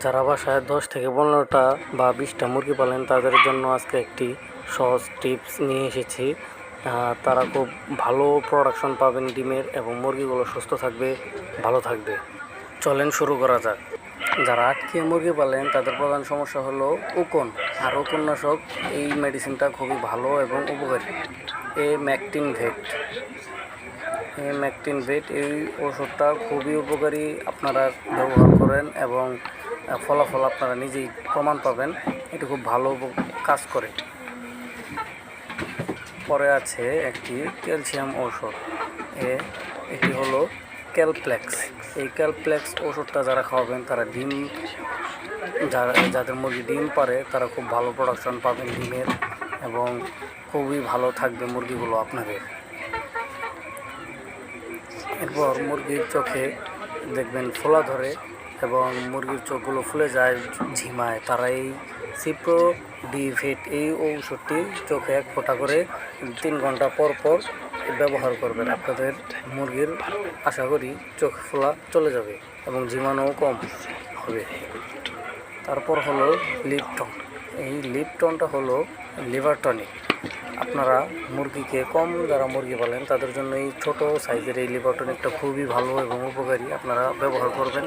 যারা বাসায় 10 থেকে 15টা বা 20টা মুরগি পালেন তাদের জন্য আজকে একটি সহজ টিপস নিয়ে এসেছি। তারা খুব ভালো প্রোডাকশন পাবেন ডিমের এবং মুরগিগুলো সুস্থ থাকবে, ভালো থাকবে। চলেন শুরু করা যাক। যারা আটকে মুরগি পালেন তাদের প্রধান সমস্যা হলো উকুন, আর উকুননাশক এই মেডিসিনটা খুবই ভালো এবং উপকারী। ম্যাকটিন ভেট এই ওষুধটা খুবই উপকারী, আপনারা ব্যবহার করেন এবং ফলাফল আপনারা নিজেই প্রমাণ পাবেন, এটি খুব ভালো কাজ করে। পরে আছে একটি ক্যালসিয়াম ঔষধ, এটি হলো ক্যালপ্লেক্স। এই ক্যালপ্লেক্স ওষুধটা যারা খাওয়াবেন তারা যাদের মুরগি ডিম পারে তারা খুব ভালো প্রোডাকশন পাবেন ডিমের এবং খুবই ভালো থাকবে মুরগিগুলো আপনাদের। এরপর মুরগির চোখে দেখবেন ফোলা ধরে এবং মুরগির চোখগুলো ফুলে যায়, ঝিমায়, তারা এই সিপ্রো ডি ভেট এই ঔষধটি চোখে 1 ফোঁটা করে 3 ঘন্টা পর পর ব্যবহার করবেন। আপনাদের মুরগির আশা করি চোখ ফোলা চলে যাবে এবং ঝিমানোও কম হবে। তারপর হলো লিপটন। এই লিপটনটা হলো লিভার টনিক। আপনারা মুরগিকে যারা মুরগি পালেন তাদের জন্য এই ছোটো সাইজের এই লিভার টনিকটা খুবই ভালো এবং উপকারী, আপনারা ব্যবহার করবেন,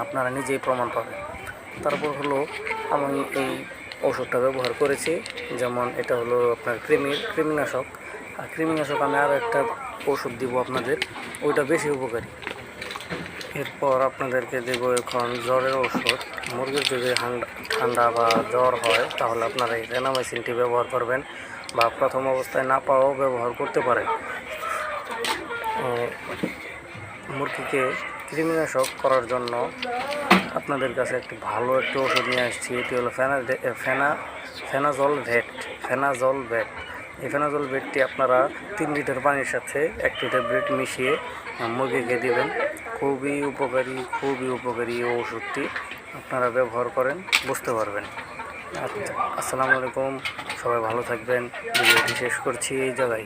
আপনারা নিজেই প্রমাণ পাবেন। তারপর হলো আমি এই ওষুধটা ব্যবহার করেছি, যেমন এটা হলো আপনার কৃমিনাশক। আর কৃমিনাশক আমি আরও একটা ওষুধ দিব আপনাদের, ওইটা বেশি উপকারী। এরপর আপনাদেরকে দেব এখন জ্বরের ওষুধ। মুরগির যদি ঠান্ডা বা জ্বর হয় তাহলে আপনারা এই রেনামাইসিনটি ব্যবহার করবেন, বা প্রথম অবস্থায় না পাওয়াও ব্যবহার করতে পারেন। মুরগিকে কৃমিনাশক করার জন্য আপনাদের কাছে একটি ভালো একটি ওষুধ নিয়ে আসছি, এটি হলো ফেনাজল ভেট। এই ফেনাজল ভেটটি আপনারা 3 লিটার পানির সাথে 1 লিটার ব্রেড মিশিয়ে মুরগিকে দেবেন। খুবই উপকারী এই ওষুধটি, আপনারা ব্যবহার করেন, বুঝতে পারবেন। আসসালামু আলাইকুম, সবাই ভালো থাকবেন। ভিডিওটি শেষ করছি এই জায়গায়।